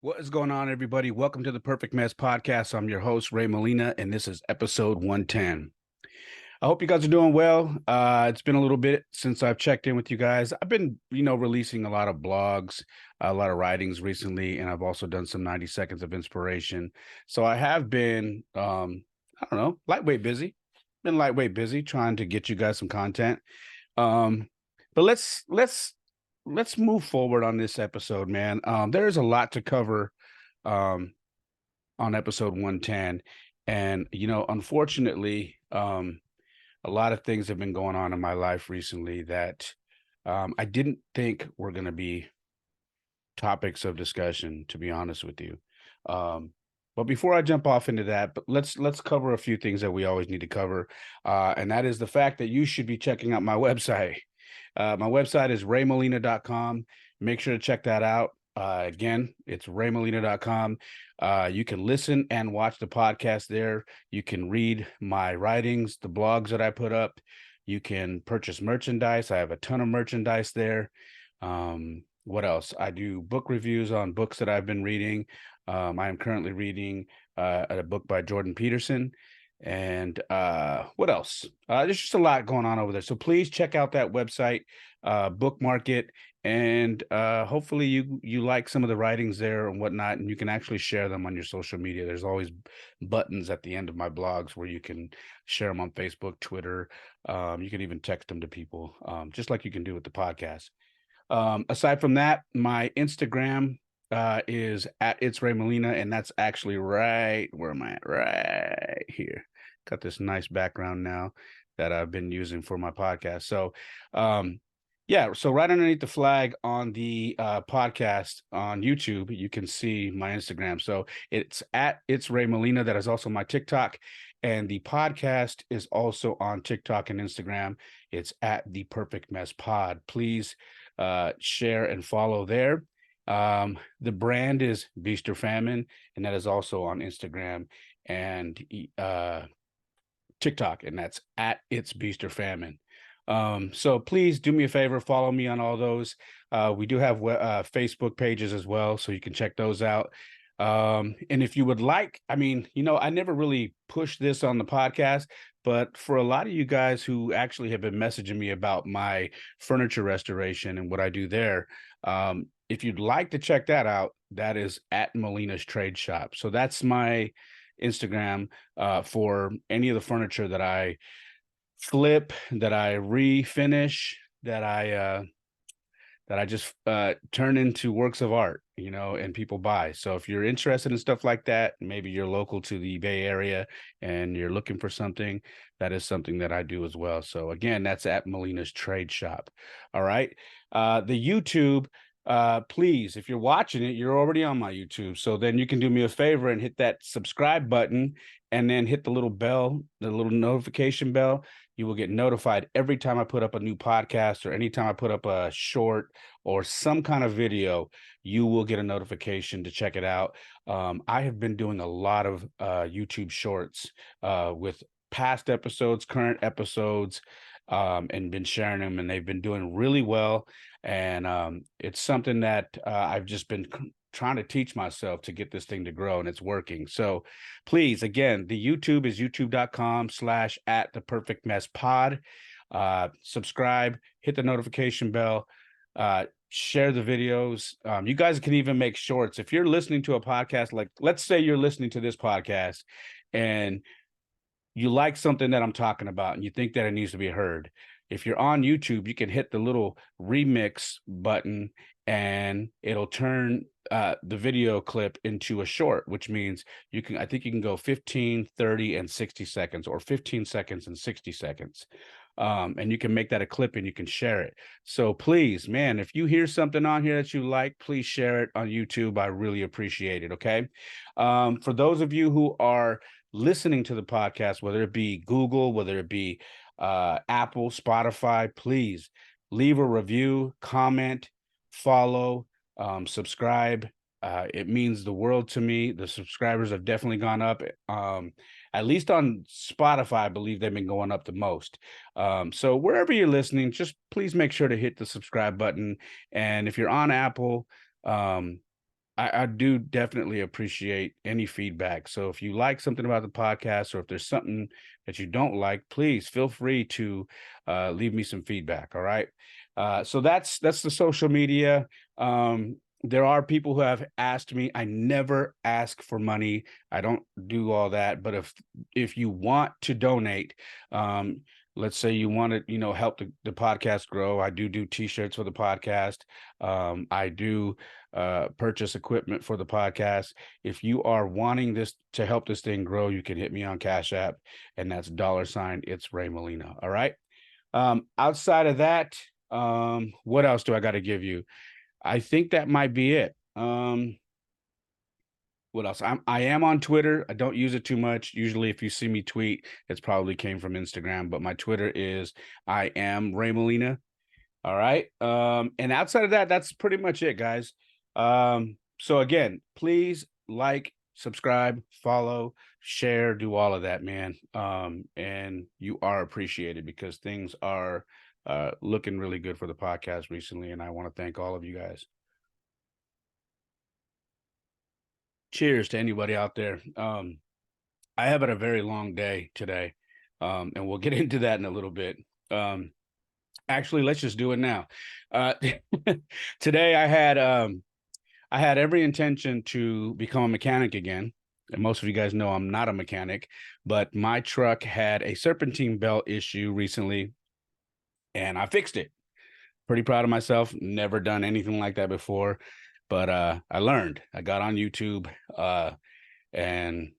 What is going on, everybody? Welcome to the Perfect Mess Podcast. I'm your host, Ray Molina, and this is episode 110. I hope you guys are doing well. It's been a little bit since I've checked in with you guys. I've been, releasing a lot of blogs, a lot of writings recently, and I've also done some 90 seconds of inspiration. So I have been, lightweight busy. Been lightweight busy trying to get you guys some content. Um, but let's move forward on this episode, man. There is a lot to cover um, on episode 110, and unfortunately, a lot of things have been going on in my life recently that I didn't think were going to be topics of discussion. To be honest with you, but before I jump off into that, but let's cover a few things that we always need to cover, and that is the fact that you should be checking out my website. My website is raymolina.com. Make sure to check that out. Again, it's raymolina.com. You can listen and watch the podcast there. You can read my writings, the blogs that I put up. You can purchase merchandise. I have a ton of merchandise there. What else? I do book reviews on books that I've been reading. I am currently reading a book by Jordan Peterson. And what else? There's just a lot going on over there. So please check out that website, bookmark it, and hopefully you like some of the writings there and whatnot, and you can actually share them on your social media. There's always buttons at the end of my blogs where you can share them on Facebook, Twitter. You can even text them to people, just like you can do with the podcast. Aside from that, my Instagram is at It's Ray Molina, and that's actually right where am I at? Right here. Got this nice background now that I've been using for my podcast. So so right underneath the flag on the podcast on YouTube, you can see my Instagram. So it's at It's Ray Molina. That is also my TikTok. And the podcast is also on TikTok and Instagram. It's at The Perfect Mess Pod. Please share and follow there. The brand is Beast or Famine, and that is also on Instagram and TikTok, and that's at It's Beast or Famine. So please do me a favor, follow me on all those. We do have Facebook pages as well, so you can check those out. And if you would like, I never really pushed this on the podcast, but for a lot of you guys who actually have been messaging me about my furniture restoration and what I do there, if you'd like to check that out, that is at Molina's Trade Shop. So that's my Instagram for any of the furniture that I flip, that I refinish, that I just turn into works of art, and people buy. So if you're interested in stuff like that, maybe you're local to the Bay Area and you're looking for something, that is something that I do as well. So again, that's at Molina's Trade Shop. All right. The YouTube, please, if you're watching it, you're already on my YouTube. So then you can do me a favor and hit that subscribe button and then hit the little bell, the little notification bell. You will get notified every time I put up a new podcast or anytime I put up a short or some kind of video. You will get a notification to check it out. I have been doing a lot of YouTube shorts with past episodes, current episodes, and been sharing them, and they've been doing really well. And it's something that I've just been trying to teach myself to get this thing to grow, and it's working. So please, again, the YouTube is youtube.com/ at the perfect mess pod. Subscribe, hit the notification bell, share the videos. You guys can even make shorts. If you're listening to a podcast, like let's say you're listening to this podcast and you like something that I'm talking about and you think that it needs to be heard. If you're on YouTube, you can hit the little remix button and it'll turn the video clip into a short, which means I think you can go 15, 30, and 60 seconds, or 15 seconds and 60 seconds. And you can make that a clip and you can share it. So please, man, if you hear something on here that you like, please share it on YouTube. I really appreciate it. Okay. For those of you who are listening to the podcast, whether it be Google, whether it be Apple, Spotify, please leave a review, comment, follow, subscribe. It means the world to me. The subscribers have definitely gone up. At least on Spotify, I believe they've been going up the most. So wherever you're listening, just please make sure to hit the subscribe button. And if you're on Apple, I do definitely appreciate any feedback. So if you like something about the podcast, or if there's something that you don't like, please feel free to leave me some feedback. All right. So that's the social media. There are people who have asked me. I never ask for money. I don't do all that. But if you want to donate, um, let's say you want to, help the podcast grow. I do t-shirts for the podcast. I do purchase equipment for the podcast. If you are wanting this to help this thing grow, you can hit me on Cash App, and that's $ it's Ray Molina. All right. Outside of that, what else do I got to give you? I think that might be it. What else? I am on Twitter. I don't use it too much. Usually, if you see me tweet, it's probably came from Instagram. But my Twitter is I am Ray Molina. All right. And outside of that, that's pretty much it, guys. So again, please like, subscribe, follow, share, do all of that, man. And you are appreciated, because things are looking really good for the podcast recently, and I want to thank all of you guys. Cheers to anybody out there. I have had a very long day today, and we'll get into that in a little bit. Actually, let's just do it now. Today I had every intention to become a mechanic again. And most of you guys know I'm not a mechanic, but my truck had a serpentine belt issue recently, and I fixed it. Pretty proud of myself. Never done anything like that before, but I learned. I got on YouTube and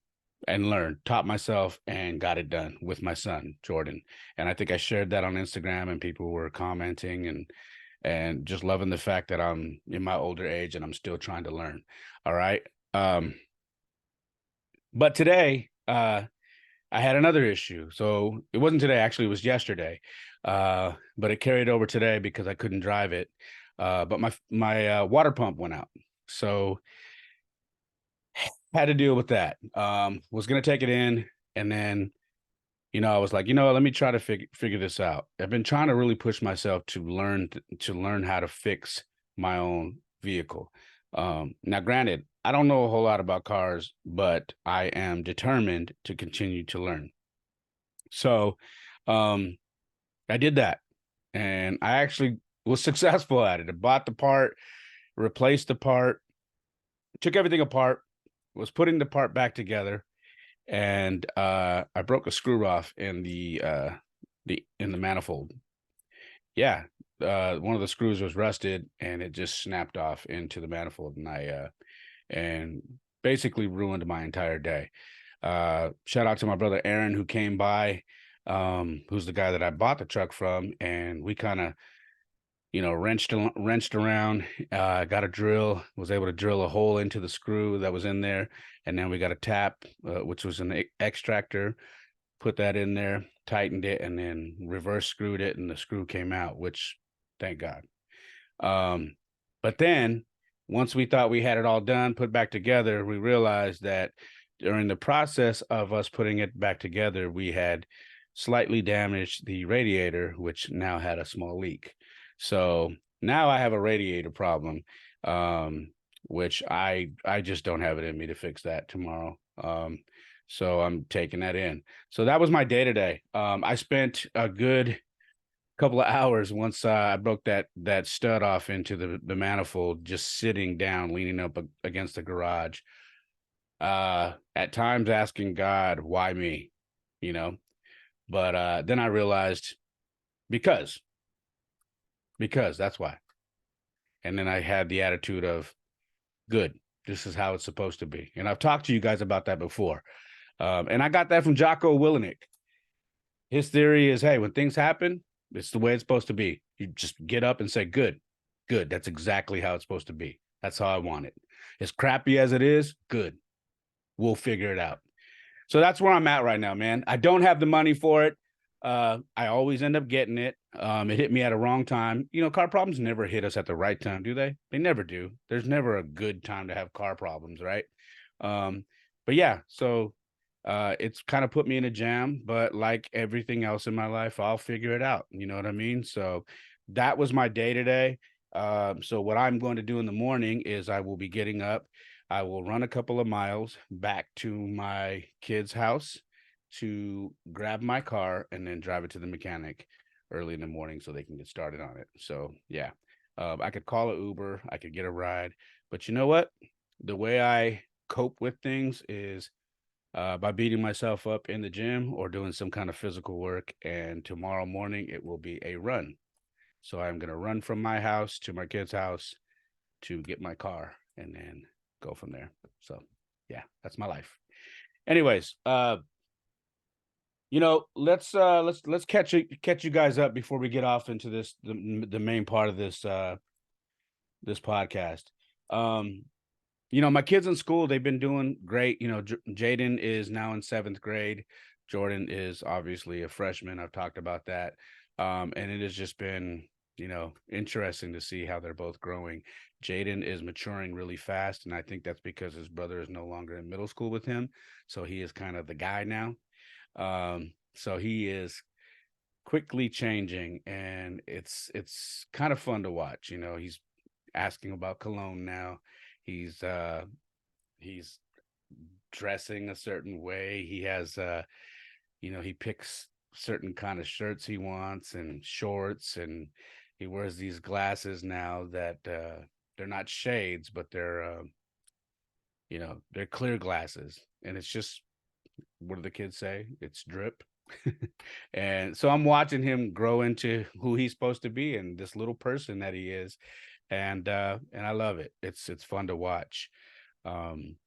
learned, taught myself, and got it done with my son Jordan. And I think I shared that on Instagram, and people were commenting and just loving the fact that I'm in my older age and I'm still trying to learn. All right. But today, I had another issue. So it wasn't today, actually, it was yesterday. But it carried over today because I couldn't drive it. But my water pump went out. So had to deal with that. Was gonna take it in, and then I was like, let me try to figure this out. I've been trying to really push myself to learn how to fix my own vehicle. Now, granted, I don't know a whole lot about cars, but I am determined to continue to learn. So, I did that, and I actually was successful at it. I bought the part, replaced the part, took everything apart, was putting the part back together, and I broke a screw off in the manifold. Yeah, one of the screws was rusted, and it just snapped off into the manifold, and and basically ruined my entire day. Shout out to my brother Aaron, who came by, who's the guy that I bought the truck from, and we kind of wrenched around, got a drill, was able to drill a hole into the screw that was in there. And then we got a tap, which was an extractor, put that in there, tightened it, and then reverse screwed it, and the screw came out, which thank God. But then once we thought we had it all done, put back together, we realized that during the process of us putting it back together, we had slightly damaged the radiator, which now had a small leak. So now I have a radiator problem, which I just don't have it in me to fix that tomorrow. So I'm taking that in. So that was my day today. I spent a good couple of hours once I broke that stud off into the manifold, just sitting down, leaning up against the garage. At times asking God, why me? But then I realized because that's why. And then I had the attitude of, good, this is how it's supposed to be. And I've talked to you guys about that before. And I got that from Jocko Willenick. His theory is, hey, when things happen, it's the way it's supposed to be. You just get up and say, good. That's exactly how it's supposed to be. That's how I want it. As crappy as it is, good. We'll figure it out. So that's where I'm at right now, man. I don't have the money for it. I always end up getting it. It hit me at a wrong time. Car problems never hit us at the right time, do they? They never do. There's never a good time to have car problems, right? But yeah, so it's kind of put me in a jam, but like everything else in my life, I'll figure it out. You know what I mean? So that was my day today. So what I'm going to do in the morning is I will be getting up. I will run a couple of miles back to my kid's house to grab my car and then drive it to the mechanic early in the morning so they can get started on it. So yeah, I could call a Uber, I could get a ride, but you know what? The way I cope with things is by beating myself up in the gym or doing some kind of physical work. And tomorrow morning it will be a run. So I'm going to run from my house to my kid's house to get my car and then go from there. So yeah, that's my life. Anyways, let's catch you guys up before we get off into the main part of this podcast. Um, my kids in school, they've been doing great. Jaden is now in seventh grade. Jordan is obviously a freshman. I've talked about that. And it has just been, interesting to see how they're both growing. Jaden is maturing really fast. And I think that's because his brother is no longer in middle school with him. So he is kind of the guy now. So he is quickly changing and it's kind of fun to watch. He's asking about cologne now. He's dressing a certain way. He has he picks certain kind of shirts he wants and shorts, and he wears these glasses now that they're not shades, but they're clear glasses. And it's just, what do the kids say? It's drip. And so I'm watching him grow into who he's supposed to be and this little person that he is. And I love it. It's fun to watch. Um,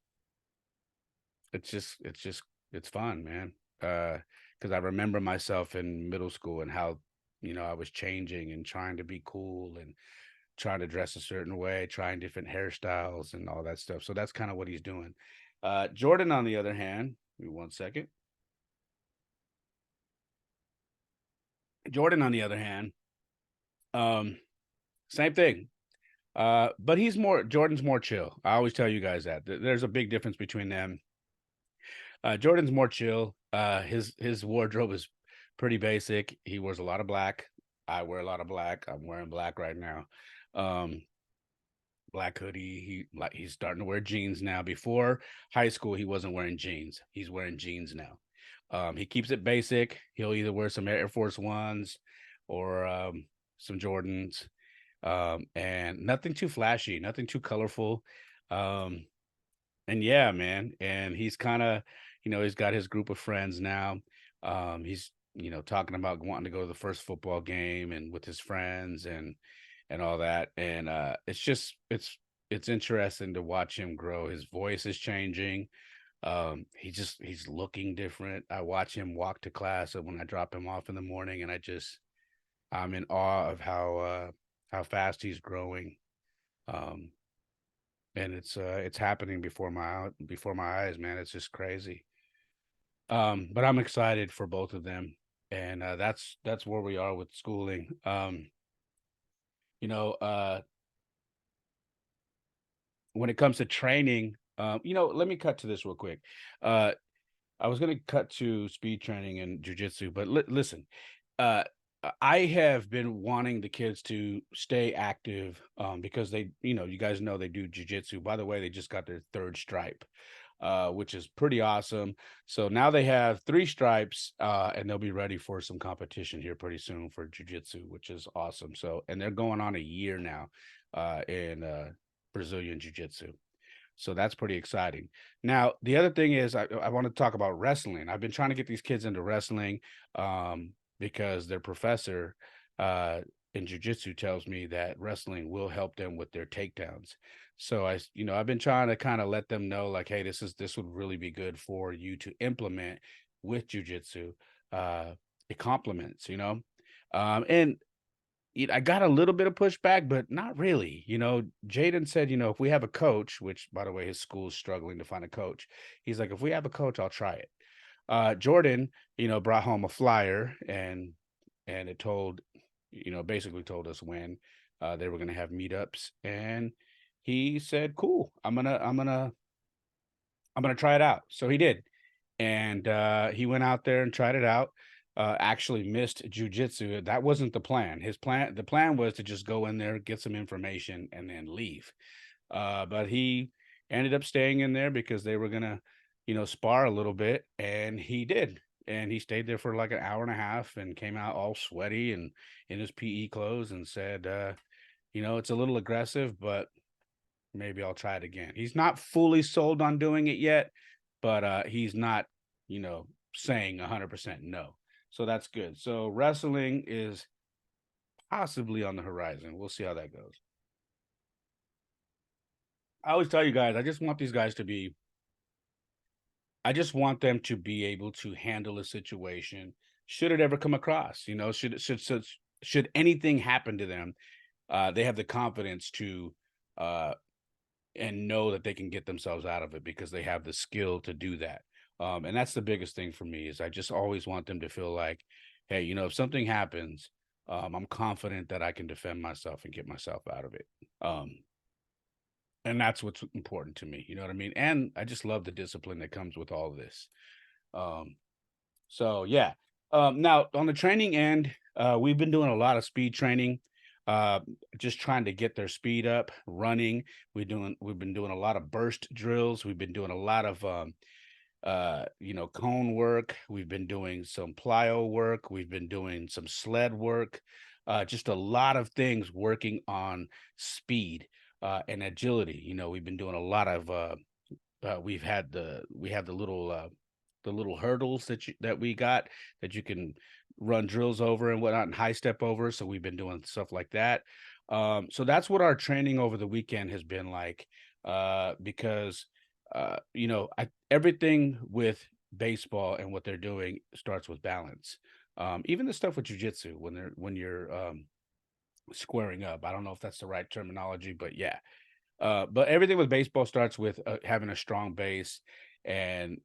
it's fun, man. Because I remember myself in middle school and how, I was changing and trying to be cool and trying to dress a certain way, trying different hairstyles and all that stuff. So that's kind of what he's doing. Jordan, on the other hand, give me one second. Jordan, on the other hand, um, same thing. But Jordan's more chill. I always tell you guys that. There's a big difference between them. Jordan's more chill. His wardrobe is pretty basic. He wears a lot of black. I wear a lot of black. I'm wearing black right now. Um, Black hoodie. He's starting to wear jeans now. Before high school, he wasn't wearing jeans. He's wearing jeans now. He keeps it basic. He'll either wear some Air Force Ones or some Jordans, and nothing too flashy, nothing too colorful. Um, and yeah, man, and he's kind of, he's got his group of friends now. He's, talking about wanting to go to the first football game and with his friends and all that. And it's interesting to watch him grow. His voice is changing. He's looking different. I watch him walk to class when I drop him off in the morning, and I'm in awe of how fast he's growing. Um, and it's happening before my eyes, man. It's just crazy. But I'm excited for both of them, and that's where we are with schooling. You know, when it comes to training, let me cut to this real quick. I was going to cut to speed training and jujitsu, but listen, uh, I have been wanting the kids to stay active because you guys know they do jujitsu. By the way, they just got their third stripe, which is pretty awesome. So now they have three stripes, and they'll be ready for some competition here pretty soon for jujitsu, which is awesome. So, and they're going on a year now in Brazilian jiu-jitsu. So that's pretty exciting. Now, the other thing is I want to talk about wrestling. I've been trying to get these kids into wrestling because their professor in jiu-jitsu tells me that wrestling will help them with their takedowns. So I've been trying to kind of let them know, like, hey, this would really be good for you to implement with jiu-jitsu. It complements, and I got a little bit of pushback, but not really. Jaden said, if we have a coach, which by the way, his school's struggling to find a coach. He's like, if we have a coach, I'll try it. Jordan, brought home a flyer and it basically told us when they were going to have meetups. And he said, cool, I'm going to try it out. So he did. And he went out there and tried it out. actually missed jujitsu. That wasn't the plan. The plan was to just go in there, get some information, and then leave. But he ended up staying in there because they were gonna, spar a little bit, and he did. And he stayed there for like an hour and a half and came out all sweaty and in his PE clothes and said, it's a little aggressive, but maybe I'll try it again. He's not fully sold on doing it yet, but he's not, saying 100% no. So that's good. So wrestling is possibly on the horizon. We'll see how that goes. I always tell you guys, I just want them to be able to handle a situation should it ever come across, should anything happen to them, they have the confidence to uh and know that they can get themselves out of it because they have the skill to do that. And that's the biggest thing for me is I just always want them to feel like, hey, if something happens, I'm confident that I can defend myself and get myself out of it. Um, and that's what's important to me. You know what I mean? And I just love the discipline that comes with all of this. Um, so yeah. Now on the training end, we've been doing a lot of speed training, uh, just trying to get their speed up, running. We've been doing a lot of burst drills. We've been doing a lot of cone work. We've been doing some plyo work. We've been doing some sled work. Just a lot of things working on speed and agility. We've been doing a lot of we have the little hurdles that we got that you can run drills over and whatnot and high step over. So we've been doing stuff like that. So that's what our training over the weekend has been like. Because everything with baseball and what they're doing starts with balance. Even the stuff with jujitsu when you're squaring up. I don't know if that's the right terminology, but yeah, but everything with baseball starts with having a strong base and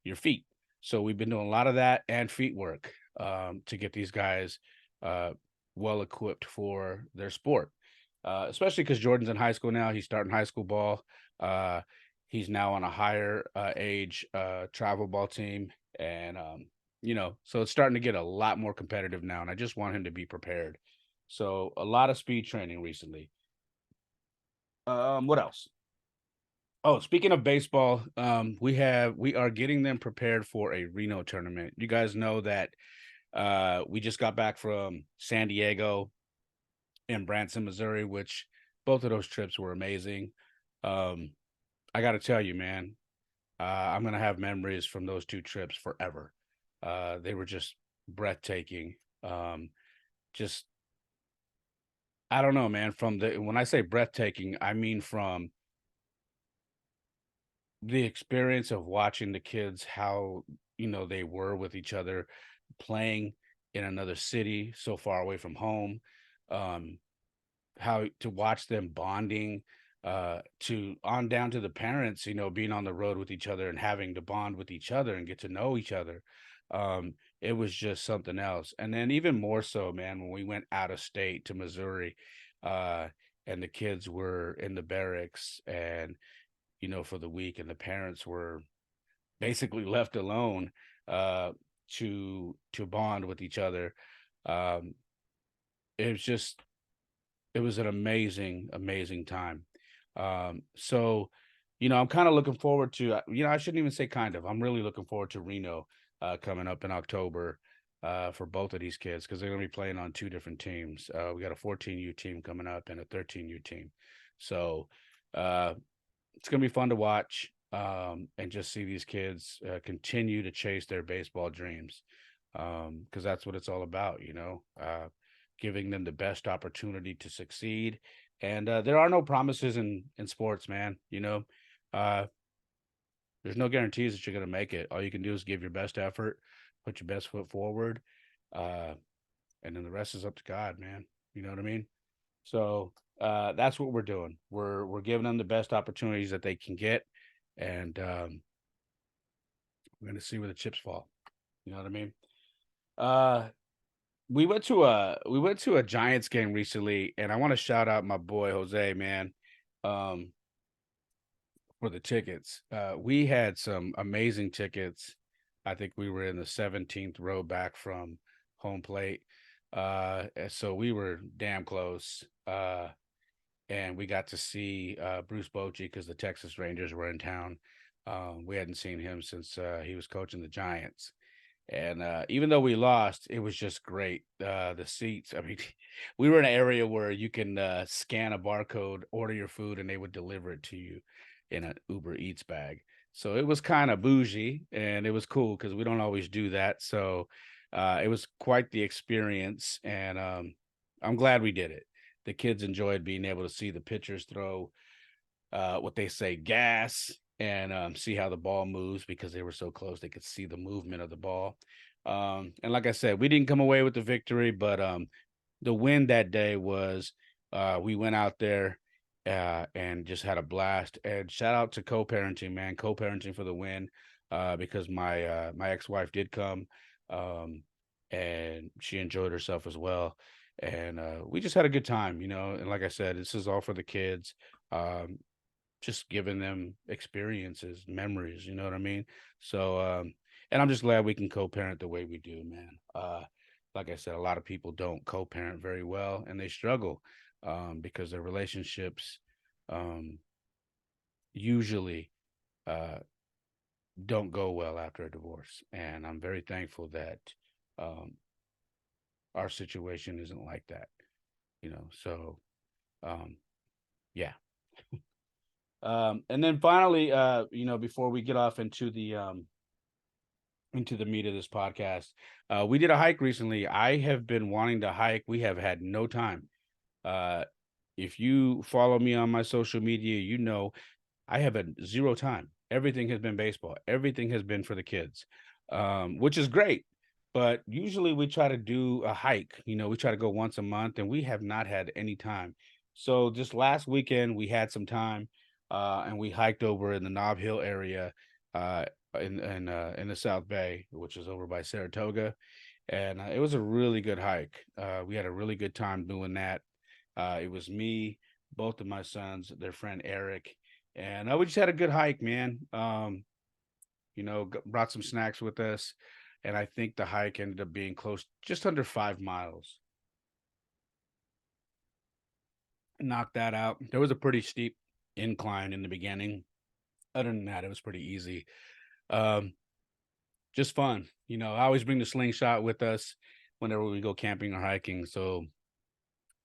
your feet. So we've been doing a lot of that and feet work to get these guys uh, well equipped for their sport. Especially because Jordan's in high school now. He's starting high school ball. Uh, he's now on a higher age travel ball team, and so it's starting to get a lot more competitive now. And I just want him to be prepared. So a lot of speed training recently. What else? Oh, speaking of baseball, we are getting them prepared for a Reno tournament. You guys know that we just got back from San Diego and Branson, Missouri, which both of those trips were amazing. Um, I got to tell you, man, I'm gonna have memories from those two trips forever. They were just breathtaking. Just I don't know, man. From the When I say breathtaking, I mean from the experience of watching the kids, how, they were with each other, playing in another city so far away from home, um, how to watch them bonding, to on down to the parents, being on the road with each other and having to bond with each other and get to know each other. It was just something else. And then even more so, man, when we went out of state to Missouri, uh, and the kids were in the barracks and for the week, and the parents were basically left alone uh, to bond with each other. Um, it was just it was an amazing, amazing time. So, I'm kind of looking forward to, I shouldn't even say kind of, I'm really looking forward to Reno coming up in October for both of these kids because they're going to be playing on two different teams. We got a 14U team coming up and a 13U team. So, uh, it's gonna be fun to watch and just see these kids continue to chase their baseball dreams because that's what it's all about, giving them the best opportunity to succeed. And there are no promises in sports, man. Uh, there's no guarantees that you're gonna make it. All you can do is give your best effort, put your best foot forward, uh, and then the rest is up to God, man. You know what I mean? So that's what we're doing. We're giving them the best opportunities that they can get, and we're going to see where the chips fall. You know what I mean? Uh, we went to a Giants game recently, and I want to shout out my boy Jose, man, um, for the tickets. We had some amazing tickets. I think we were in the 17th row back from home plate. So we were damn close. And we got to see Bruce Bochy because the Texas Rangers were in town. We hadn't seen him since he was coaching the Giants. And even though we lost, it was just great. The seats, I mean, we were in an area where you can scan a barcode, order your food, and they would deliver it to you in an Uber Eats bag. So it was kind of bougie and it was cool because we don't always do that. So it was quite the experience. And I'm glad we did it. The kids enjoyed being able to see the pitchers throw what they say gas and see how the ball moves because they were so close they could see the movement of the ball. And like I said, we didn't come away with the victory, but the win that day was we went out there and just had a blast. And shout out to co-parenting, man, co-parenting for the win because my ex-wife did come and she enjoyed herself as well. And we just had a good time, you know. And like I said, this is all for the kids. Um, just giving them experiences, memories, you know what I mean? So and I'm just glad we can co-parent the way we do, man. Like I said, a lot of people don't co-parent very well and they struggle because their relationships usually uh don't go well after a divorce. And I'm very thankful that um our situation isn't like that, you know. So um yeah. And then finally, you know, before we get off into the meat of this podcast, we did a hike recently. I have been wanting to hike. We have had no time. Uh, if you follow me on my social media, you know I have a zero time. Everything has been baseball. Everything has been for the kids, which is great. But usually we try to do a hike. You know, we try to go once a month, and we have not had any time. So just last weekend we had some time, and we hiked over in the Nob Hill area, uh, in the South Bay, which is over by Saratoga, and it was a really good hike. We had a really good time doing that. It was me, both of my sons, their friend Eric, and we just had a good hike, man. You know, brought some snacks with us, and I think the hike ended up being close, just under 5 miles. Knocked that out. There was a pretty steep incline in the beginning. Other than that, it was pretty easy. Um, just fun. You know, I always bring the slingshot with us whenever we go camping or hiking. So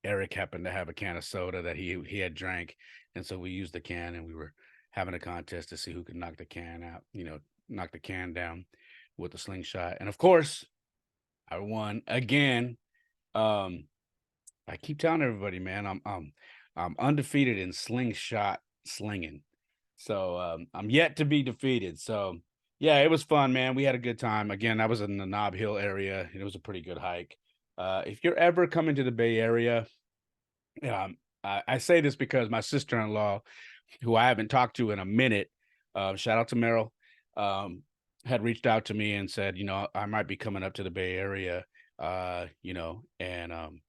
Eric happened to have a can of soda that he had drank, and so we used the can, and we were having a contest to see who could knock the can out. You know, knock the can down with the slingshot, and of course, I won again. Um, I keep telling everybody, man, I'm undefeated in slingshot slinging. So I'm yet to be defeated. So yeah, it was fun, man. We had a good time. Again, I was in the Nob Hill area, and it was a pretty good hike. If you're ever coming to the Bay Area, I say this because my sister-in-law, who I haven't talked to in a minute, shout out to Meryl, um, had reached out to me and said, you know, I might be coming up to the Bay Area, you know, and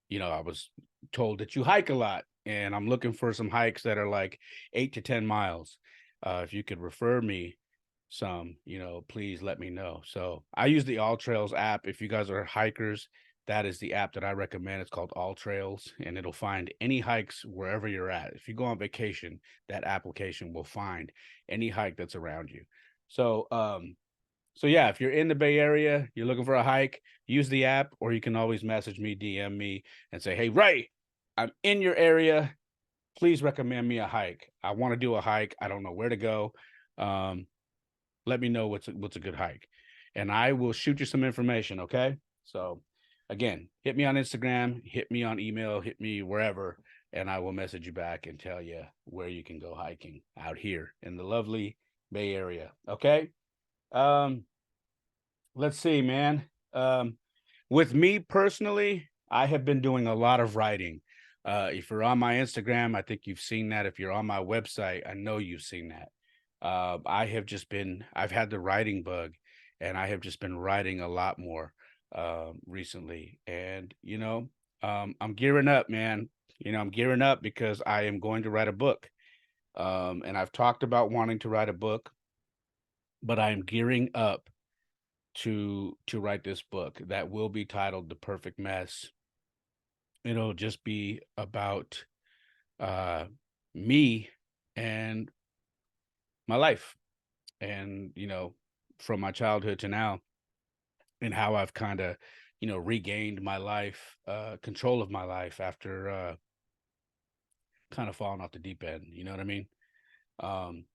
you know, I was told that you hike a lot, and I'm looking for some hikes that are like 8 to 10 miles. If you could refer me some, you know, please let me know. So I use the All Trails app. If you guys are hikers, that is the app that I recommend. It's called All Trails, and it'll find any hikes wherever you're at. If you go on vacation, that application will find any hike that's around you. So, so yeah, if you're in the Bay Area, you're looking for a hike, use the app, or you can always message me, DM me, and say, "Hey, Ray, I'm in your area. Please recommend me a hike. I want to do a hike. I don't know where to go. Um, let me know what's a good hike, and I will shoot you some information." Okay. So, again, hit me on Instagram, hit me on email, hit me wherever, and I will message you back and tell you where you can go hiking out here in the lovely Bay Area. Okay. Um, let's see, man. With me personally, I have been doing a lot of writing. If you're on my Instagram, I think you've seen that. If you're on my website, I know you've seen that. I've had the writing bug, and I have just been writing a lot more recently. And, you know, I'm gearing up, man. You know, I'm gearing up because I am going to write a book. And I've talked about wanting to write a book but I am gearing up to write this book that will be titled The Perfect Mess. It'll just be about uh me and my life, and from my childhood to now, and how I've kind of regained my life, control of my life after kind of falling off the deep end, you know what I mean? um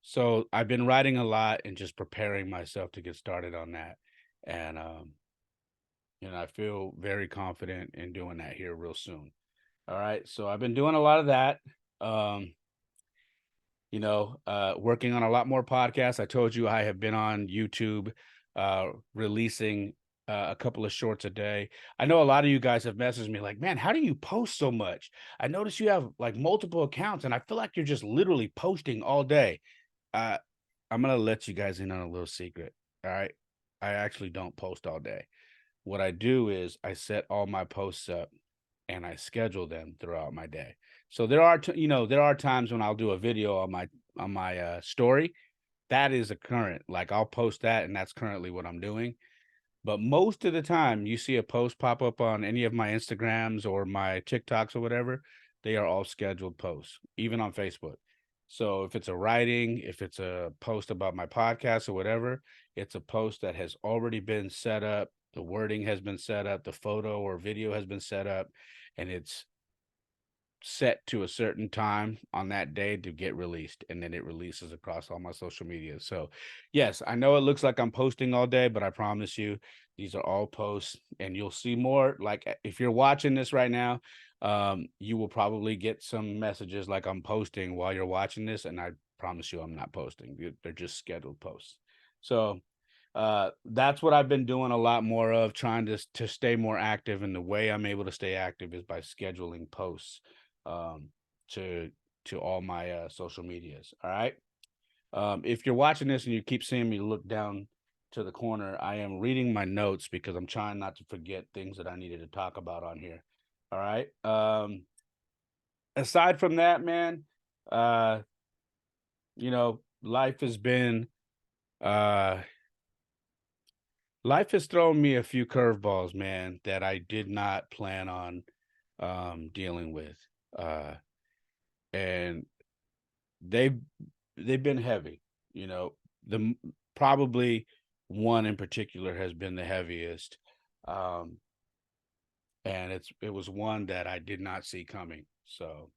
so I've been writing a lot and just preparing myself to get started on that. And I feel very confident in doing that here real soon. All right, so I've been doing a lot of that. um working on a lot more podcasts. I told you I have been on YouTube, releasing a couple of shorts a day. I know a lot of you guys have messaged me like, man, how do you post so much? I notice you have like multiple accounts and I feel like you're just literally posting all day. uh I'm gonna let you guys in on a little secret. All right, I actually don't post all day. What I do is I set all my posts up and I schedule them throughout my day. So there are times when I'll do a video on my story. That is a current, like I'll post that, and that's currently what I'm doing. But most of the time, you see a post pop up on any of my Instagrams or my TikToks or whatever, they are all scheduled posts, even on Facebook. So if it's a writing, if it's a post about my podcast or whatever, it's a post that has already been set up. The wording has been set up, the photo or video has been set up, and it's set to a certain time on that day to get released, and then it releases across all my social media. So yes, I know it looks like I'm posting all day, but I promise you these are all posts, and you'll see more. Like if you're watching this right now, you will probably get some messages like I'm posting while you're watching this, and I promise you I'm not posting. They're just scheduled posts. So that's what I've been doing a lot more of, trying to stay more active, and the way I'm able to stay active is by scheduling posts um to all my social medias. All right, if you're watching this and you keep seeing me look down to the corner, I am reading my notes because I'm trying not to forget things that I needed to talk about on here. All right, aside from that, man, uh life has been uh life has thrown me a few curveballs, man, that I did not plan on dealing with. Uh and they've they've been heavy. You know, the probably one in particular has been the heaviest. Um and it was one that I did not see coming. So,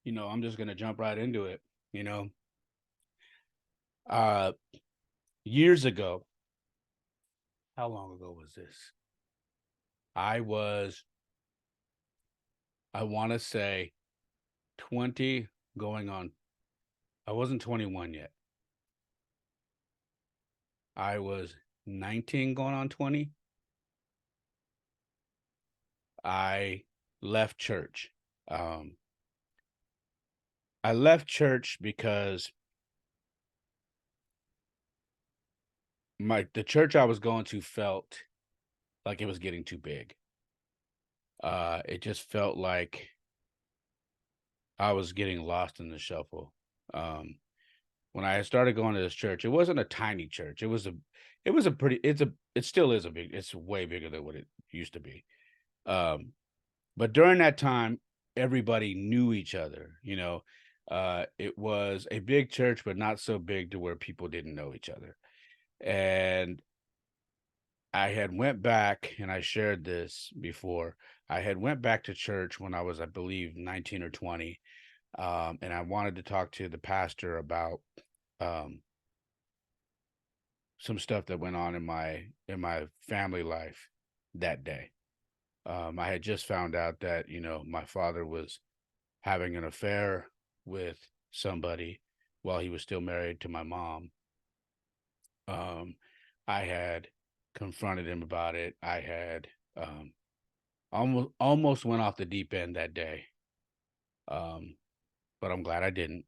I'm just going to jump right into it. You know, uh years ago, how long ago was this? I was I want to say 20 going on. I wasn't 21 yet. I was 19 going on 20. I left church. Um, I left church because the church I was going to felt like it was getting too big. It just felt like I was getting lost in the shuffle. Um, when I started going to this church, it wasn't a tiny church. It was a pretty, it still is it's way bigger than what it used to be. Um, But during that time, everybody knew each other. It was a big church, but not so big to where people didn't know each other. And I had went back, and I shared this before. I had went back to church when I was, I believe, 19 or 20. And I wanted to talk to the pastor about um, some stuff that went on in my family life that day. I had just found out that, my father was having an affair with somebody while he was still married to my mom. Um, I had confronted him about it. I had um, almost went off the deep end that day, um, but I'm glad I didn't.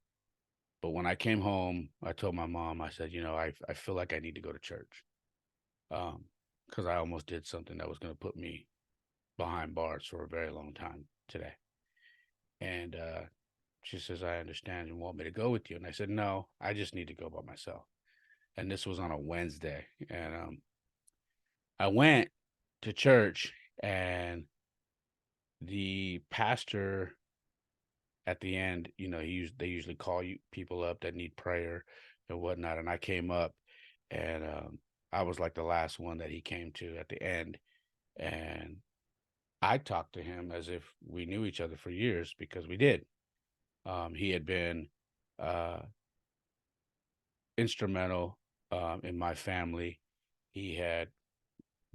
But when I came home, I told my mom, I said, I feel like I need to go to church, because I almost did something that was going to put me behind bars for a very long time today. And She says, I understand you want me to go with you. And I said, no, I just need to go by myself. And this was on a Wednesday. And I went to church, and the pastor at the end, they usually call you people up that need prayer and whatnot. And I came up, and I was like the last one that he came to at the end. And I talked to him as if we knew each other for years, because we did. He had been uh, instrumental in my family. He had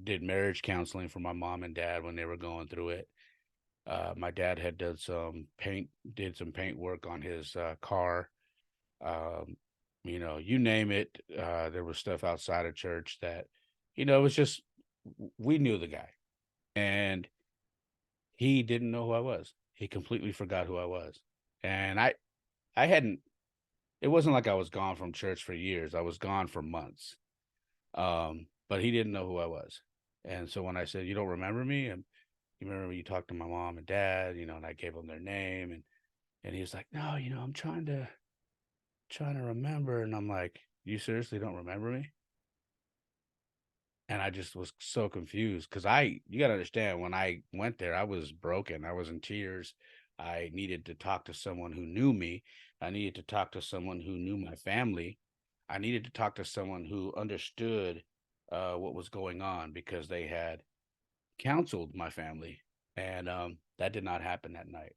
did marriage counseling for my mom and dad when they were going through it. My dad had did some paint work on his car. Um, you name it. There was stuff outside of church that, it was just, we knew the guy, and he didn't know who I was. He completely forgot who I was, and I hadn't. It wasn't like I was gone from church for years. I was gone for months. But he didn't know who I was, and so when I said, "You don't remember me?" and you remember you talked to my mom and dad, and I gave them their name, and he was like, "No, I'm trying to remember," and I'm like, "You seriously don't remember me?" And I just was so confused, because you got to understand, when I went there, I was broken. I was in tears. I needed to talk to someone who knew me. I needed to talk to someone who knew my family. I needed to talk to someone who understood what was going on, because they had counseled my family. And that did not happen that night.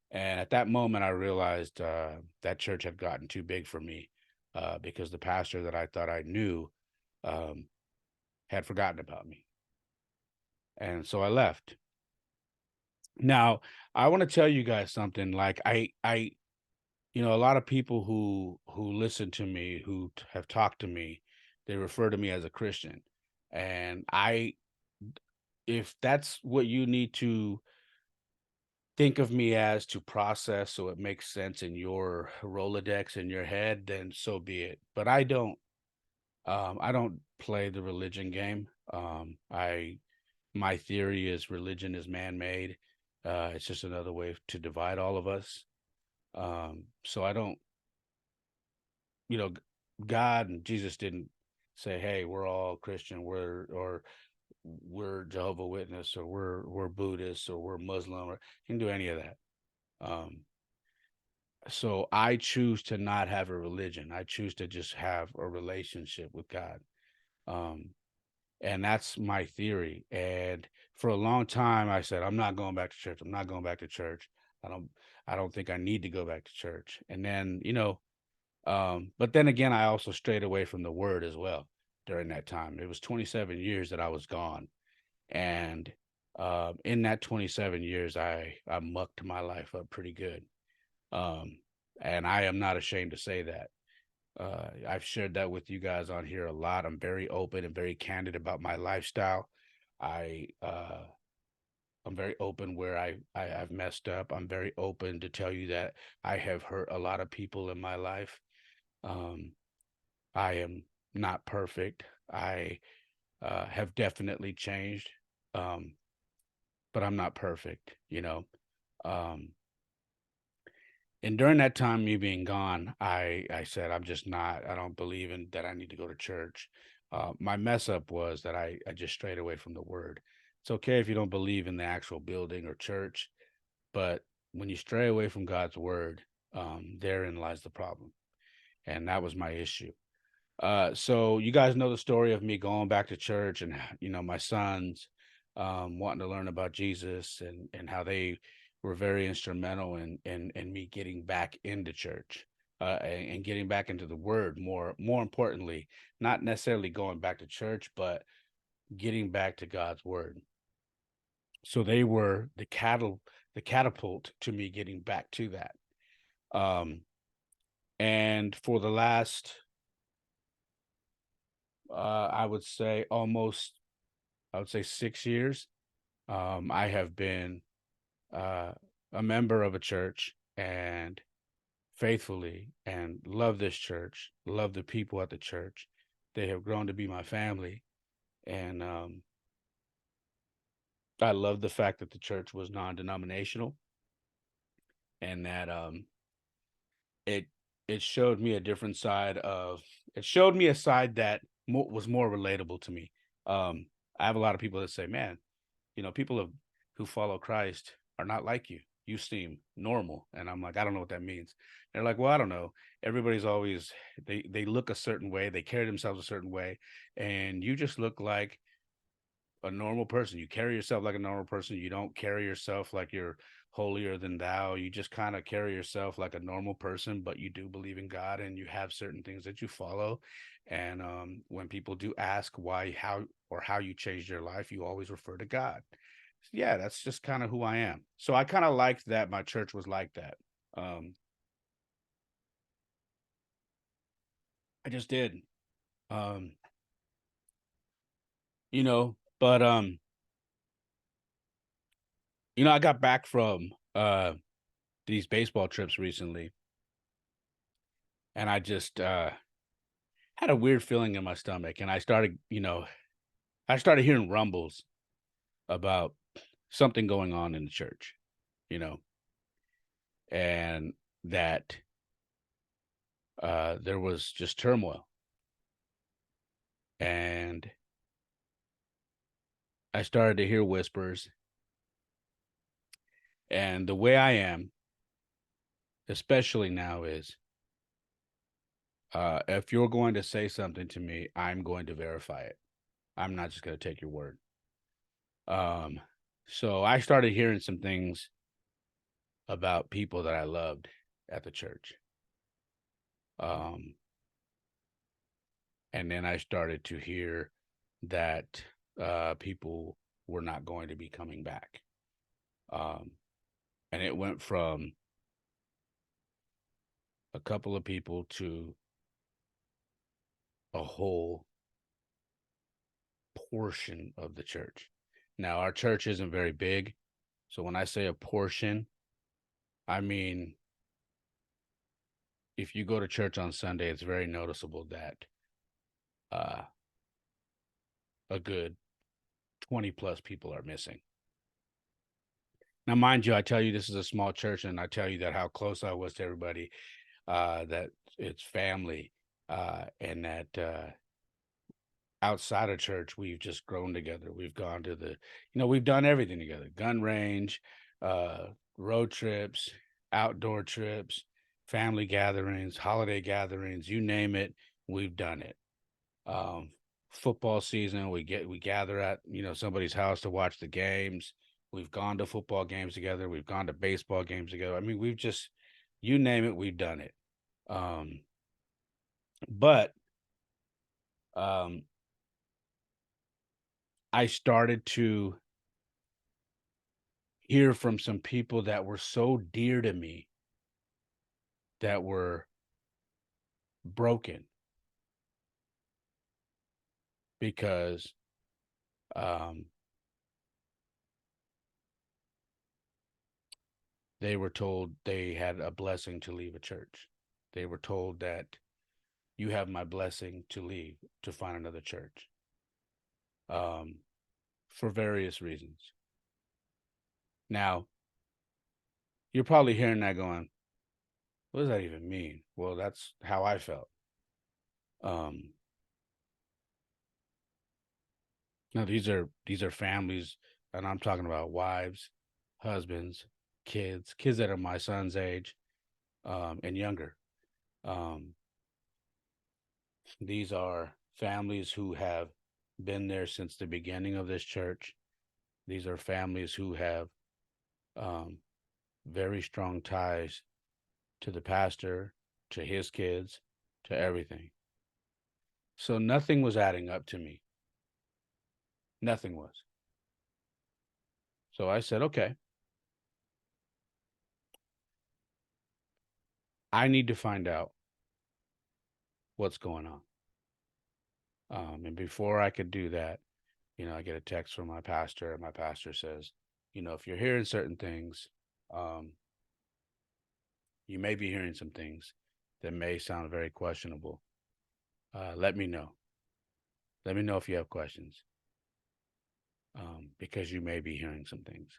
And at that moment, I realized that church had gotten too big for me, because the pastor that I thought I knew um, had forgotten about me. And so I left. Now, I want to tell you guys something. Like, a lot of people who listen to me, who have talked to me, they refer to me as a Christian. And if that's what you need to think of me as to process, so it makes sense in your Rolodex in your head, then so be it. But I don't. I don't play the religion game. My theory is religion is man-made. It's just another way to divide all of us. So I don't, you know, God and Jesus didn't say, "Hey, we're all Christian. We're Jehovah Witness, or we're Buddhist, or we're Muslim," or he didn't do any of that. Um, so I choose to not have a religion. I choose to just have a relationship with God. Um, and that's my theory. And for a long time, I said, I'm not going back to church. I'm not going back to church. I don't, I don't think I need to go back to church. And then, but then again, I also strayed away from the word as well during that time. It was 27 years that I was gone. And in that 27 years, I mucked my life up pretty good. Um, and I am not ashamed to say that. I've shared that with you guys on here a lot. I'm very open and very candid about my lifestyle. I I'm very open where I've messed up. I'm very open to tell you that I have hurt a lot of people in my life. Um, I am not perfect. I have definitely changed, um, but I'm not perfect. Um, and during that time, me being gone, I said, I'm just not. I don't believe in that. I need to go to church. My mess up was that I just strayed away from the word. It's okay if you don't believe in the actual building or church, but when you stray away from God's word, therein lies the problem, and that was my issue. So you guys know the story of me going back to church, and my sons wanting to learn about Jesus, and how they were very instrumental in me getting back into church, and getting back into the word. More importantly, not necessarily going back to church, but getting back to God's word. So they were the catapult to me getting back to that. Um, and for the last, I would say almost, I would say 6 years, I have been uh, a member of a church, and faithfully, and love this church, love the people at the church. They have grown to be my family. And I love the fact that the church was non-denominational, and that it it showed me a different side of it showed me a side that was more relatable to me. Um, I have a lot of people that say, "Man, people who follow Christ are not like you. You seem normal." And I'm like, I don't know what that means. They're like, well, I don't know. Everybody's always they look a certain way, they carry themselves a certain way, and you just look like a normal person. You carry yourself like a normal person. You don't carry yourself like you're holier than thou. You just kind of carry yourself like a normal person, but you do believe in God and you have certain things that you follow. And when people do ask why, how, or how you changed your life, you always refer to God. Yeah, that's just kind of who I am. So I kind of liked that my church was like that. Um, I just did. Um, but I got back from these baseball trips recently, and I just had a weird feeling in my stomach, and I started hearing rumbles about something going on in the church, you know, and that there was just turmoil, and I started to hear whispers. And the way I am, especially now, is if you're going to say something to me, I'm going to verify it. I'm not just going to take your word. Um, so I started hearing some things about people that I loved at the church. Um, and then I started to hear that people were not going to be coming back. Um, and it went from a couple of people to a whole portion of the church. Now, our church isn't very big. So when I say a portion, I mean, if you go to church on Sunday, it's very noticeable that uh, a good 20 plus people are missing. Now, mind you, I tell you this is a small church, and I tell you that how close I was to everybody, that it's family, and that outside of church, we've just grown together. We've gone to we've done everything together: gun range, uh, road trips, outdoor trips, family gatherings, holiday gatherings, you name it, we've done it. Um, Football season, we gather at somebody's house to watch the games. We've gone to football games together. We've gone to baseball games together. I mean, we've just you name it, we've done it. Um, but um, I started to hear from some people that were so dear to me that were broken because um, they were told they had a blessing to leave a church. They were told that you have my blessing to leave to find another church, um, for various reasons. Now, you're probably hearing that going, what does that even mean? Well, that's how I felt. Um, Now these are families, and I'm talking about wives, husbands, kids that are my son's age, and younger. Um, these are families who have been there since the beginning of this church. These are families who have um, very strong ties to the pastor, to his kids, to everything. So nothing was adding up to me. Nothing was. So I said, okay, I need to find out what's going on. And before I could do that, I get a text from my pastor, and my pastor says, if you're hearing certain things, um, you may be hearing some things that may sound very questionable. Let me know. Let me know if you have questions, because you may be hearing some things.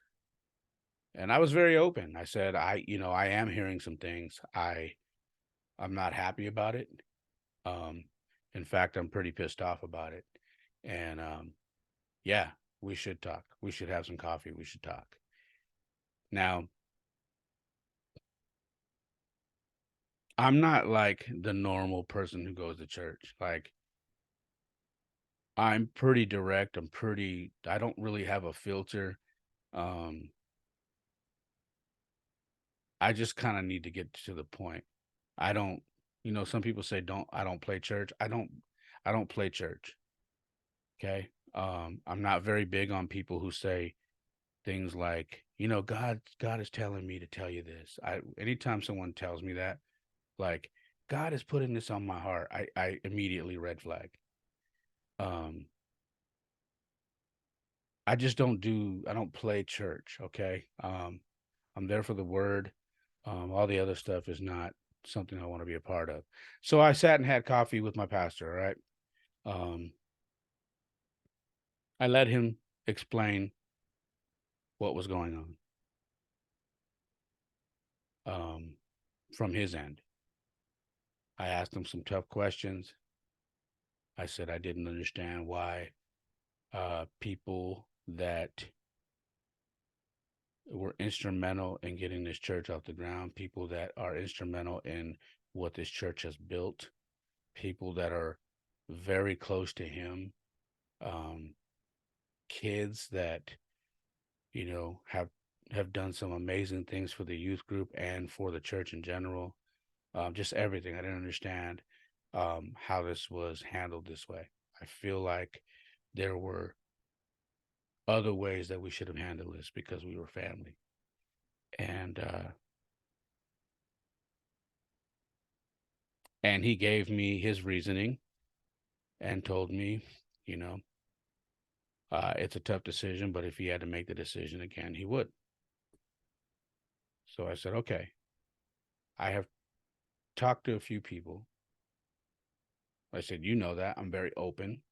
And I was very open. I said, I am hearing some things. I'm not happy about it. Um, in fact, I'm pretty pissed off about it. And yeah, we should talk. We should have some coffee. We should talk. Now, I'm not like the normal person who goes to church. Like, I'm pretty direct. I don't really have a filter. Um, I just kind of need to get to the point. I don't, some people say I don't play church. I don't play church. Okay. I'm not very big on people who say things like, God is telling me to tell you this. Anytime someone tells me that, like, God is putting this on my heart, I immediately red flag. Um, I don't play church. Okay. I'm there for the word. All the other stuff is not something I want to be a part of. So I sat and had coffee with my pastor. All right. Um, I let him explain what was going on from his end. I asked him some tough questions. I said I didn't understand why people that were instrumental in getting this church off the ground, people that are instrumental in what this church has built, people that are very close to him, um, kids that have done some amazing things for the youth group and for the church in general. Just everything. I didn't understand how this was handled this way. I feel like there were other ways that we should have handled this because we were family. And he gave me his reasoning and told me, you know, it's a tough decision, but if he had to make the decision again, he would. So I said, okay. I have talked to a few people. I said, you know that I'm very open,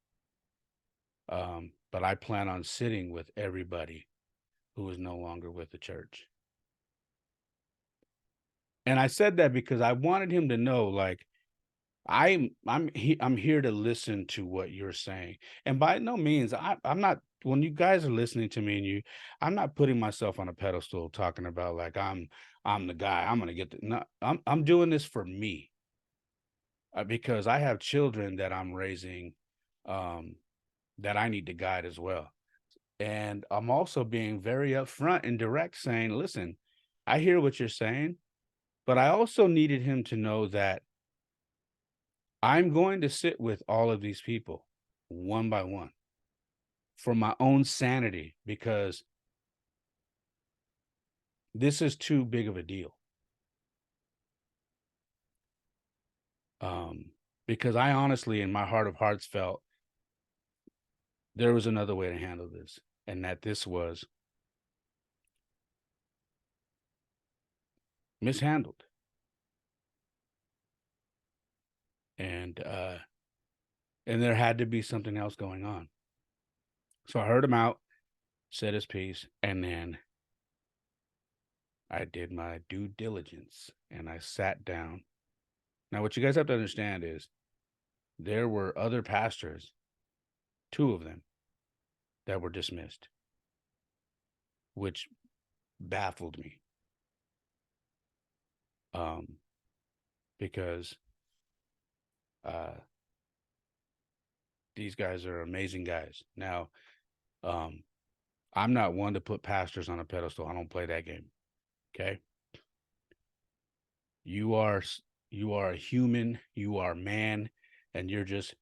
but I plan on sitting with everybody who is no longer with the church. And I said that because I wanted him to know, like, I'm here to listen to what you're saying, and by no means I'm not. When you guys are listening to me, I'm not putting myself on a pedestal talking about like I'm the guy. I'm gonna get the. No, I'm doing this for me because I have children that I'm raising, um, that I need to guide as well, and I'm also being very upfront and direct, saying, listen, I hear what you're saying, but I also needed him to know that I'm going to sit with all of these people one by one for my own sanity because this is too big of a deal. Um, because I honestly, in my heart of hearts, felt there was another way to handle this, and that this was mishandled. And and there had to be something else going on. So I heard him out, said his piece, and then I did my due diligence and I sat down. Now, what you guys have to understand is there were other pastors, two of them, that were dismissed, which baffled me, um, because uh, these guys are amazing guys. Now, um, I'm not one to put pastors on a pedestal. I don't play that game. Okay, you are you are a human. You are man, and you're just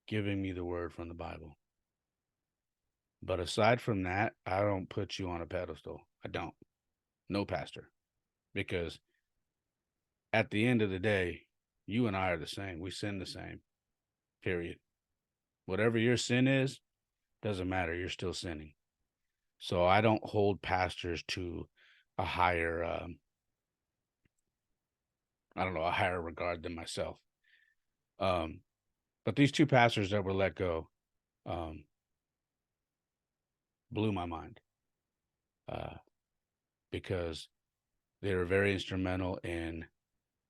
giving me the word from the Bible. But aside from that, I don't put you on a pedestal. I don't. No pastor, because at the end of the day, you and I are the same. We sin the same. Period. Whatever your sin is, doesn't matter. You're still sinning. So I don't hold pastors to a higher, I don't know, a higher regard than myself. Um, but these two pastors that were let go um, blew my mind uh, because they were very instrumental in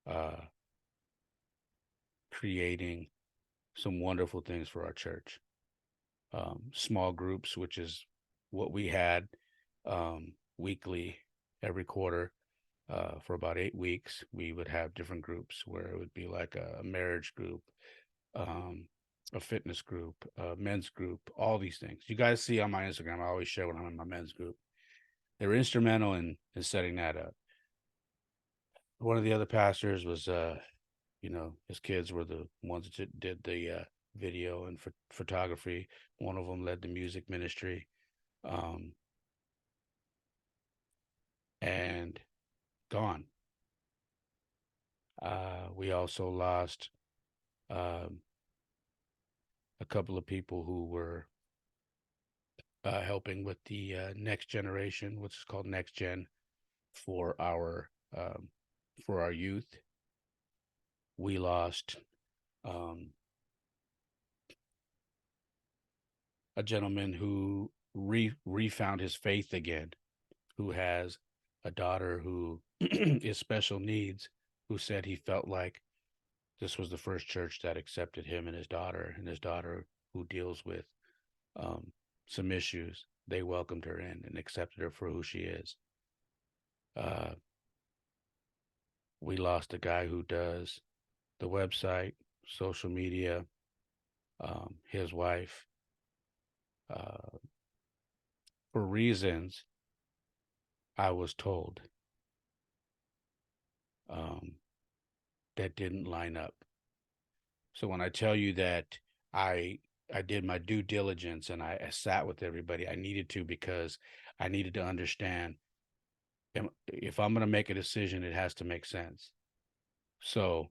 uh, creating some wonderful things for our church. Small groups, which is what we had weekly every quarter. For about 8 weeks, we would have different groups where it would be like a marriage group, um, a fitness group, a men's group, all these things. You guys see on my Instagram, I always share when I'm in my men's group. They were instrumental in setting that up. One of the other pastors was, his kids were the ones that did the video and photography. One of them led the music ministry. Um, and gone. We also lost um, a couple of people who were helping with the next generation, which is called Next Gen, for our um, for our youth. We lost um, a gentleman who refound his faith again, who has a daughter who is special needs, who said he felt like this was the first church that accepted him and his daughter who deals with um, some issues. They welcomed her in and accepted her for who she is. Uh, we lost a guy who does the website, social media, his wife, uh, for reasons I was told um, that didn't line up. So when I tell you that I I did my due diligence and I sat with everybody, I needed to because I needed to understand if I'm going to make a decision, it has to make sense. So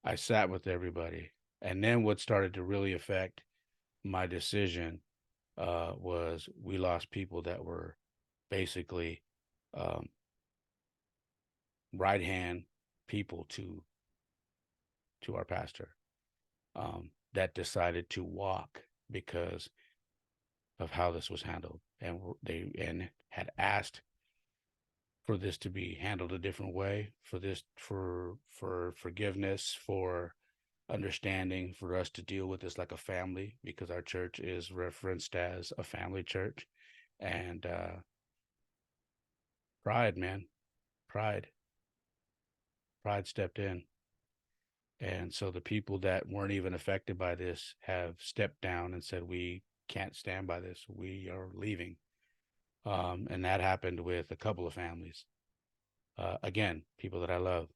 I sat with everybody. And then what started to really affect my decision was we lost people that were basically um, right hand people to our pastor that decided to walk because of how this was handled, and they had asked for this to be handled a different way, for this for forgiveness, for understanding, for us to deal with this like a family, because our church is referenced as a family church. And pride, man, pride, pride stepped in. And so the people that weren't even affected by this have stepped down and said, we can't stand by this. We are leaving. And that happened with a couple of families. Again, people that I love.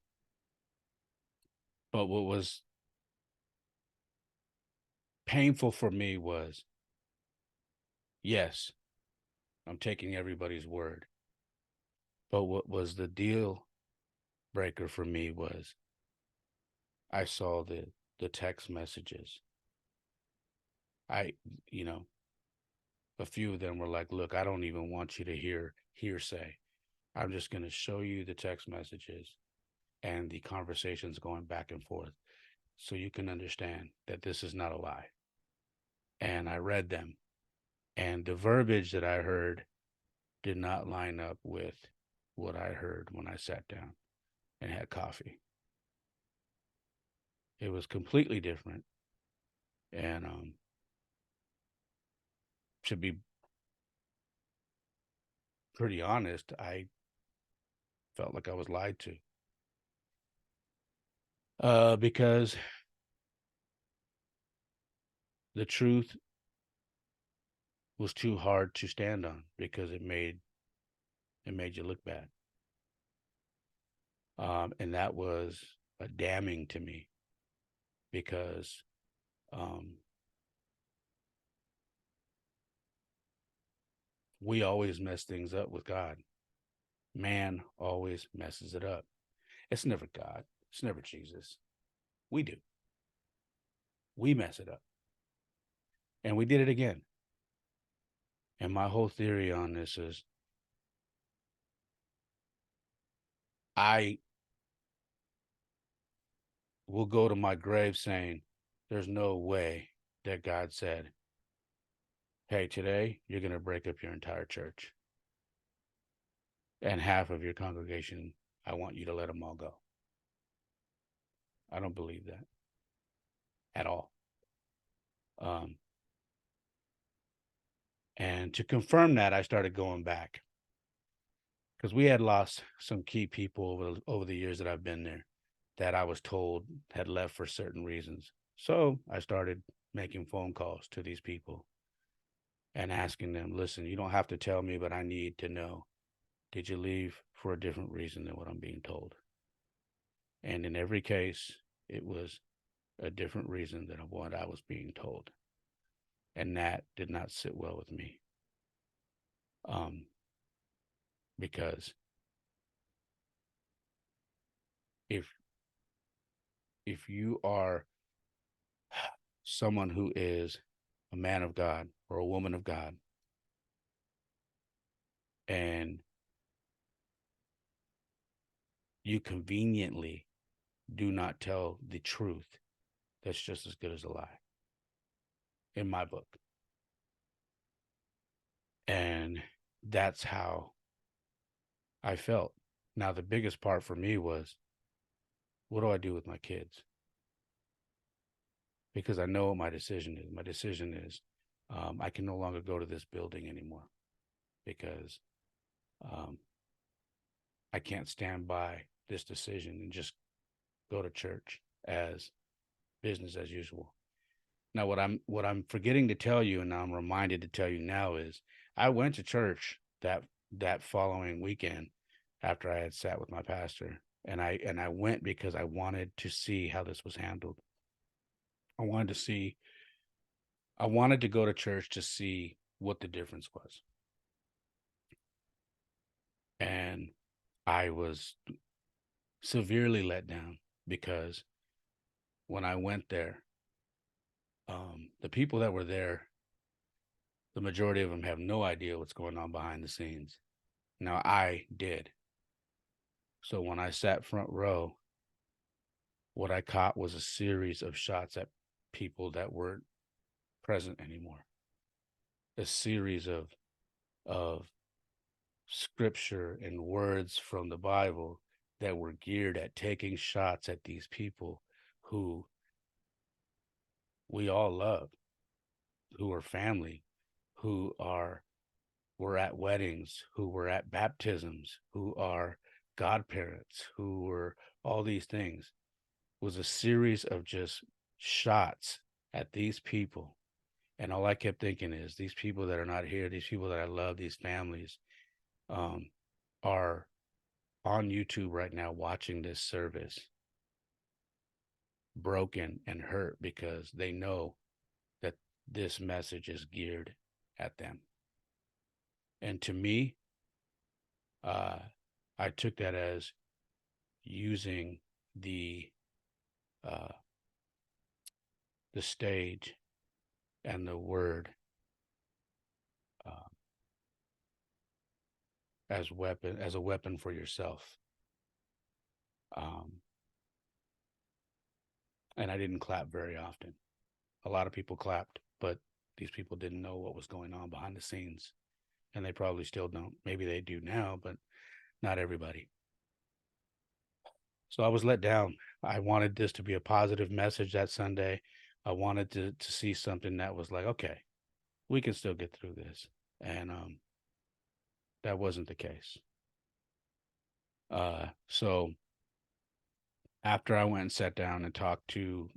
But what was painful for me was, yes, I'm taking everybody's word. But what was the deal breaker for me was I saw the text messages. I, you know, a few of them were like, look, I don't even want you to hear hearsay. I'm just going to show you the text messages and the conversations going back and forth so you can understand that this is not a lie. And I read them, and the verbiage that I heard did not line up with what I heard when I sat down and had coffee. It was completely different. And to be pretty honest, I felt like I was lied to. Because the truth was too hard to stand on because it made you look bad. And that was damning to me because um, we always mess things up with God. Man always messes it up. It's never God. It's never Jesus. We do. We mess it up. And we did it again. And my whole theory on this is I will go to my grave saying, there's no way that God said, hey, today you're going to break up your entire church. And half of your congregation, I want you to let them all go. I don't believe that. at all. Um, and to confirm that, I started going back because we had lost some key people over the years that I've been there that I was told had left for certain reasons. So I started making phone calls to these people and asking them, listen, you don't have to tell me, but I need to know, did you leave for a different reason than what I'm being told? And in every case, it was a different reason than what I was being told. And that did not sit well with me. Because if you are someone who is a man of God or a woman of God, and you conveniently do not tell the truth, that's just as good as a lie in my book. And that's how I felt. Now, the biggest part for me was, what do I do with my kids? Because I know what my decision is. My decision is I can no longer go to this building anymore because um, I can't stand by this decision and just go to church as business as usual. Now, what I'm forgetting to tell you, and now I'm reminded to tell you now, is I went to church that following weekend after I had sat with my pastor, and I went because I wanted to see how this was handled. I wanted to see. I wanted to go to church to see what the difference was, and I was severely let down because when I went there, the people that were there, the majority of them have no idea what's going on behind the scenes. Now I did. So when I sat front row, what I caught was a series of shots at people that weren't present anymore. A series of scripture and words from the Bible that were geared at taking shots at these people who we all love, who are family, who are were at weddings, who were at baptisms, who are godparents, who were all these things. It was a series of just shots at these people. And all I kept thinking is these people that are not here, these people that I love, these families, um, are on YouTube right now watching this service broken and hurt because they know that this message is geared at them. And to me, uh, I took that as using uh, the stage and the word uh, as a weapon for yourself. Um, and I didn't clap very often. A lot of people clapped, but these people didn't know what was going on behind the scenes, and they probably still don't. Maybe they do now, but not everybody. So I was let down. I wanted this to be a positive message that Sunday. I wanted to see something that was like, okay, we can still get through this. And that wasn't the case. So after I went and sat down and talked to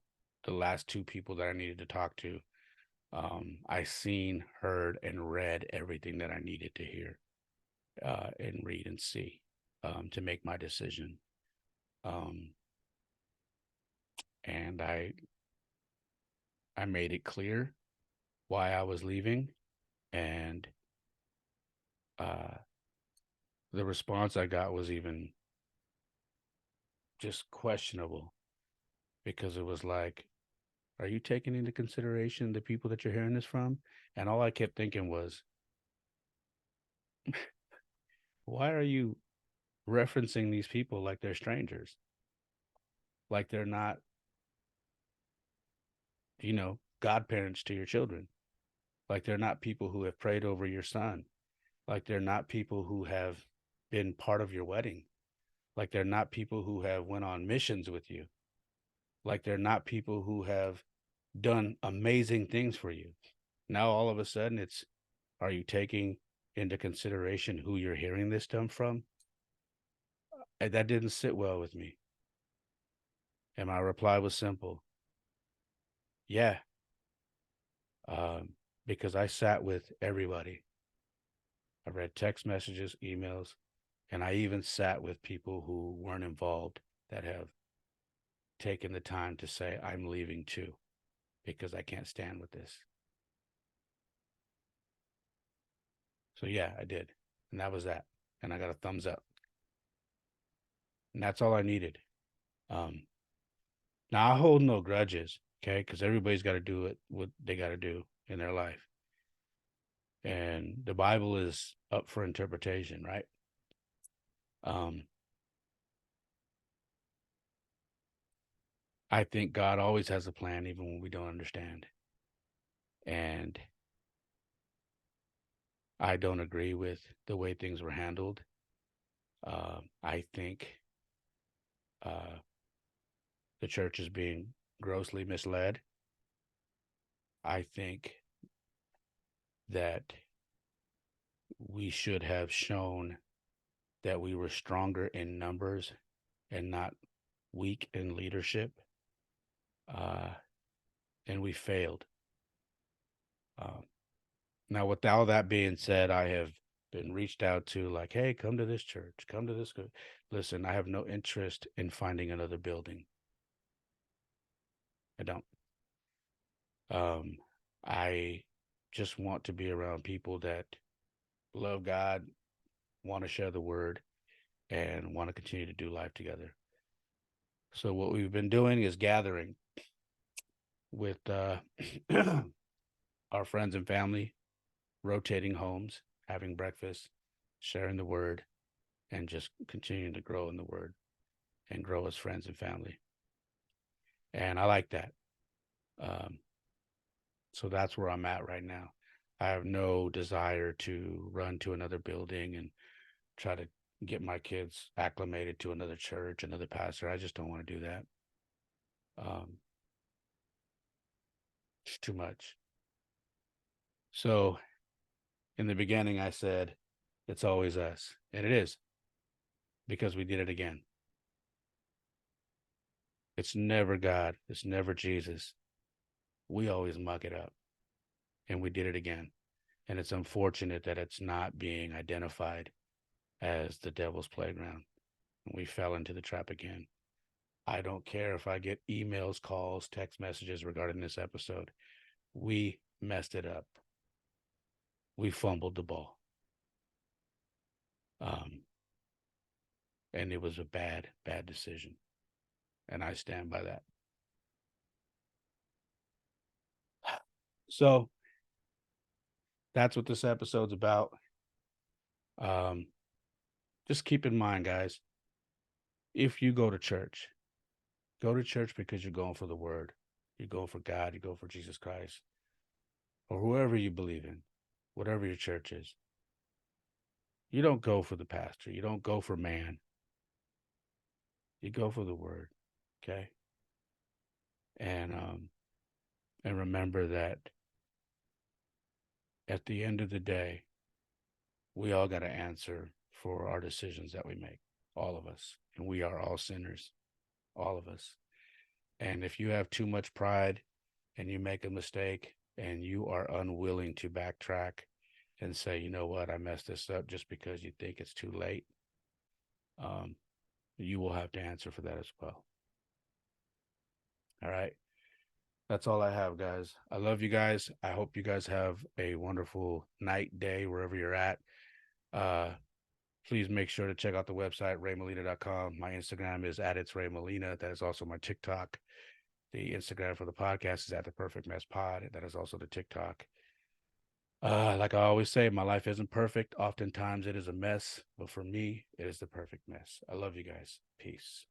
the last two people that I needed to talk to, I seen, heard, and read everything that I needed to hear and read and see to make my decision. Um, and I made it clear why I was leaving, and uh, the response I got was even just questionable because it was like, are you taking into consideration the people that you're hearing this from? And all I kept thinking was, why are you referencing these people like they're strangers? Like they're not, godparents to your children. Like they're not people who have prayed over your son. Like they're not people who have been part of your wedding. Like they're not people who have went on missions with you. Like they're not people who have done amazing things for you. Now all of a sudden are you taking into consideration who you're hearing this come from? And that didn't sit well with me. And my reply was simple. Yeah. Um, because I sat with everybody. I read text messages, emails, and I even sat with people who weren't involved that have taken the time to say, I'm leaving too, because I can't stand with this. So yeah, I did. And that was that. And I got a thumbs up. And that's all I needed. Um, Now I hold no grudges, okay? Because everybody's got to do what they got to do in their life, and the Bible is up for interpretation, right? Um, I think God always has a plan, even when we don't understand, and I don't agree with the way things were handled. I think uh, the church is being grossly misled. I think that we should have shown that we were stronger in numbers and not weak in leadership, uh, and we failed. Um, Now, with all that being said, I have been reached out to like, hey, come to this church, come to this. Listen, I have no interest in finding another building. I don't. Um, I just want to be around people that love God, want to share the word, and want to continue to do life together. So what we've been doing is gathering with our friends and family, rotating homes, having breakfast, sharing the word, and just continuing to grow in the word and grow as friends and family. And I like that. Um, so that's where I'm at right now. I have no desire to run to another building and try to get my kids acclimated to another church, another pastor. I just don't want to do that. Um, it's too much. So in the beginning, I said, it's always us. And it is, because we did it again. It's never God. It's never Jesus. We always muck it up. And we did it again. And it's unfortunate that it's not being identified as the devil's playground. We fell into the trap again. I don't care if I get emails, calls, text messages regarding this episode. We messed it up. We fumbled the ball. Um, and it was a bad, bad decision. And I stand by that. So that's what this episode's about. Um, just keep in mind, guys, if you go to church because you're going for the word. You're going for God. You go for Jesus Christ, or whoever you believe in, whatever your church is. You don't go for the pastor. You don't go for man. You go for the word. Okay. And and remember that at the end of the day, we all got to answer for our decisions that we make. All of us. And we are all sinners. All of us. And if you have too much pride and you make a mistake and you are unwilling to backtrack and say, you know what, I messed this up just because you think it's too late, um, you will have to answer for that as well. All right. That's all I have, guys. I love you guys. I hope you guys have a wonderful night, day, wherever you're at. Uh, Please make sure to check out the website, raymolina.com. My Instagram is at it's Ray Molina. That is also my TikTok. The Instagram for the podcast is at the Perfect Mess Pod. That is also the TikTok. Like I always say, my life isn't perfect. Oftentimes it is a mess, but for me, it is the perfect mess. I love you guys. Peace.